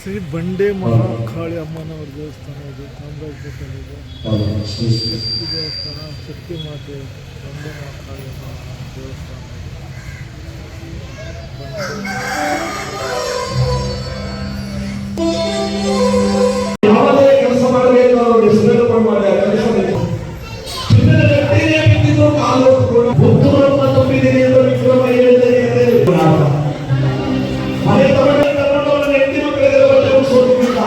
ಶ್ರೀ ಬಂಡೆ ಮಹಾಕಾಳಿ ಅಮ್ಮನವ್ರ ದೇವಸ್ಥಾನ ಇದು ಚಾಮರಾಜಪೇಟೆಯಲ್ಲಿದೆ. ಶಕ್ತಿ ದೇವಸ್ಥಾನ, ಶಕ್ತಿ ಮಾತೆ ಬಂಡೆ ಮಹಾಕಾಳಿ ಅಮ್ಮ ದೇವಸ್ಥಾನ. ಯಾವುದೇ ಕೆಲಸ ಮಾಡಬೇಕು ಅವರು ಹೆಸರು ಮಾಡಿ ಚಿನ್ನದ ಗಟ್ಟಿನೇ ಬಿದ್ದಿದ್ದು ಕಾಲು ಬುದ್ಧರಪ್ಪ ತಪ್ಪಿದ್ದೀನಿ ಎಂದು ವಿಕ್ರಮ ಹೇಳಿದರೆ ಮನೆ ತಗೊಂಡು ಹೆಂಡತಿ ಮಕ್ಕಳಿಗೆಲ್ಲ ಬಟ್ಟೆ ಸೋತಿಲ್ಲ